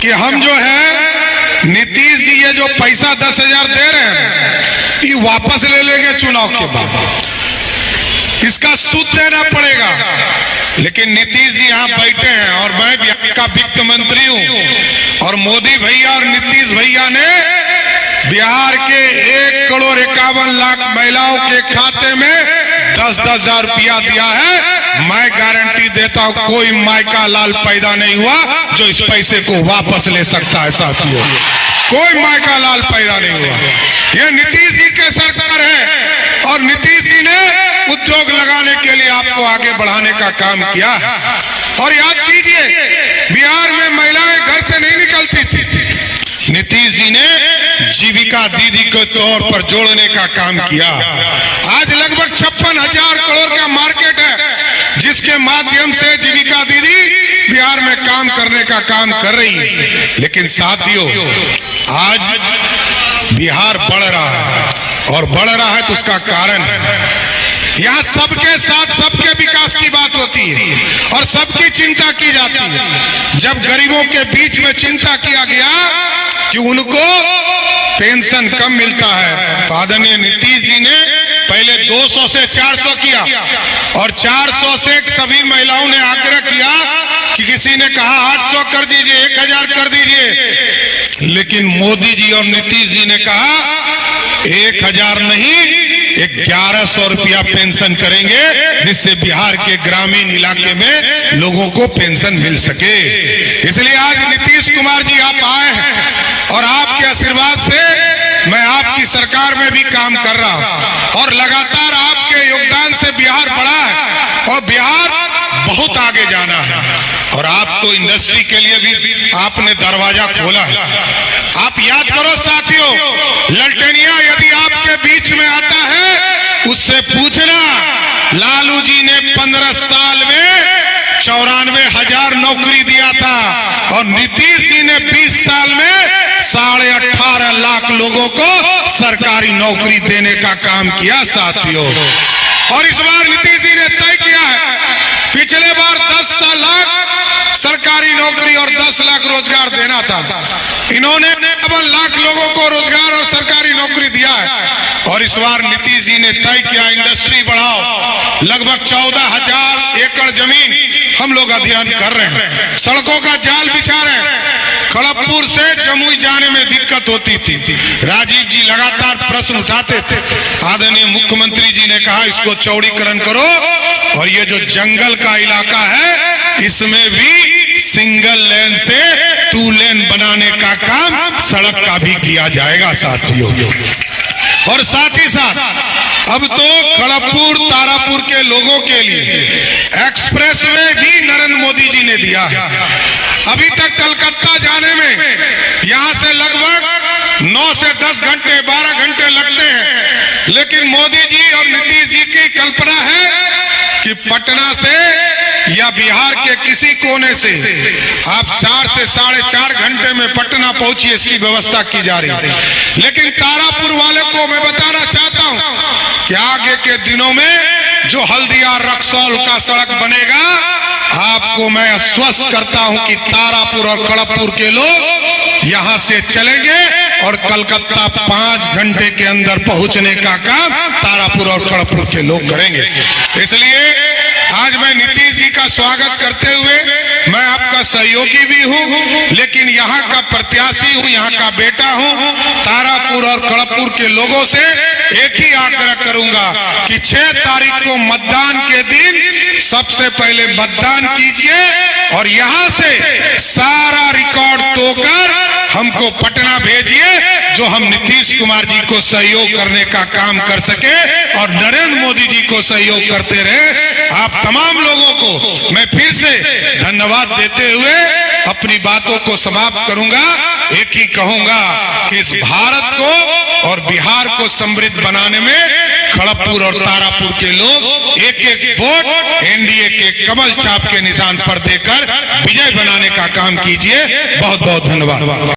कि हम जो है नीतीश जी ये जो पैसा 10,000 दे रहे हैं ये वापस ले लेंगे चुनाव के बाद, इसका सूद देना पड़ेगा। लेकिन नीतीश जी यहाँ बैठे हैं और मैं बिहार का वित्त मंत्री हूँ और मोदी भैया और नीतीश भैया ने बिहार के 1,51,00,000 महिलाओं के खाते में 10-10 हजार रुपया दिया है। मैं गारंटी देता हूँ कोई मायका लाल पैदा नहीं हुआ जो इस पैसे को वापस ले सकता है। साथियों, कोई मायका लाल पैदा नहीं हुआ। ये नीतीश जी के सरकार है और नीतीश जी ने उद्योग लगाने के लिए आपको आगे बढ़ाने का काम किया है। और याद कीजिए, बिहार में महिलाएं घर से नहीं निकलती थी, नीतीश जी ने जीविका दीदी के तौर पर जोड़ने का काम किया। आज लगभग 56,000 करोड़ का मार्केट है जिसके माध्यम से जीविका दीदी बिहार में काम करने का काम कर रही है। लेकिन साथियों, आज बिहार बढ़ रहा है और बढ़ रहा है तो उसका कारण है यहाँ सबके साथ सबके विकास की बात होती है और सबकी चिंता की जाती है। जब गरीबों के बीच में चिंता किया गया कि उनको पेंशन कम मिलता है तो आदरणीय नीतीश जी ने पहले 200 से 400 किया और 400 से सभी महिलाओं ने आग्रह किया कि किसी ने कहा 800 कर दीजिए, 1,000 कर दीजिए। लेकिन मोदी जी और नीतीश जी ने कहा 1,000 नहीं, 1,100 रुपया पेंशन करेंगे जिससे बिहार के ग्रामीण इलाके में लोगों को पेंशन मिल सके। इसलिए आज नीतीश कुमार जी आप आए हैं और आपके आशीर्वाद से मैं आपकी सरकार में भी काम कर रहा हूं और लगातार आपके योगदान से बिहार बढ़ा है और बिहार बहुत आगे जाना है। और आपको इंडस्ट्री के लिए भी आपने दरवाजा खोला है। आप याद करो साथियों, ललटेनिया यदि आपके बीच में आता है उससे पूछना, लालू जी ने 15 साल में 94,000 नौकरी दिया था और नीतीश जी ने 20 साल में 18.5 लाख लोगों को सरकारी नौकरी देने का काम किया साथियों। और इस बार नीतीश जी ने तय किया है, पिछले बार 10 लाख सरकारी नौकरी और 10 लाख रोजगार देना था, इन्होंने 52 लाख लोगों को रोजगार और सरकारी नौकरी दिया है। और इस बार नीतीश जी ने तय किया इंडस्ट्री बढ़ाओ, लगभग 14,000 एकड़ जमीन हम लोग अध्ययन कर रहे हैं, सड़कों का जाल बिछा रहे हैं। खड़गपुर से जमुई जाने में दिक्कत होती थी, राजीव जी लगातार प्रश्न उठाते थे, आदरणीय मुख्यमंत्री जी ने कहा इसको चौड़ीकरण करो और ये जो जंगल का इलाका है इसमें भी सिंगल लेन से 2 लेन बनाने का काम सड़क का भी किया जाएगा साथियों। और साथ ही साथ अब तो खड़गपुर तारापुर के लोगों के लिए एक्सप्रेस वे भी नरेंद्र मोदी जी ने दिया है। अभी तक कलकत्ता जाने में यहाँ से लगभग 9 से 10 घंटे 12 घंटे लगते हैं, लेकिन मोदी जी और नीतीश जी की कल्पना है कि पटना से या बिहार के किसी कोने से आप 4 से 4.5 घंटे में पटना पहुंचिए, इसकी व्यवस्था की जा रही है। लेकिन तारापुर वाले को मैं बताना चाहता हूं कि आगे के दिनों में जो हल्दिया रक्सौल का सड़क बनेगा, आपको मैं आश्वस्त करता हूं कि तारापुर और खड़गपुर के लोग यहां से चलेंगे और कलकत्ता 5 घंटे के अंदर पहुंचने का काम तारापुर और खड़गपुर के लोग करेंगे। इसलिए आज मैं नीतीश जी का स्वागत करते हुए मैं आपका सहयोगी भी हूं, लेकिन यहाँ का प्रत्याशी हूं, यहाँ का बेटा हूं। तारापुर और खड़गपुर के लोगों से एक ही आग्रह करूंगा कि 6 तारीख को मतदान के दिन सबसे पहले मतदान कीजिए और यहाँ से सारा रिकॉर्ड तोड़कर हमको पटना भेजिए, जो हम नीतीश कुमार जी को सहयोग करने का काम कर सके और नरेंद्र मोदी जी को सहयोग करते रहे। आप तमाम लोगों को मैं फिर से धन्यवाद देते हुए अपनी बातों को समाप्त करूंगा। एक ही कहूंगा कि इस भारत को और बिहार को समृद्ध बनाने में खड़गपुर और तारापुर के लोग एक-एक वोट एनडीए के कमल छाप के निशान पर देकर विजय बनाने का काम कीजिए। बहुत बहुत धन्यवाद।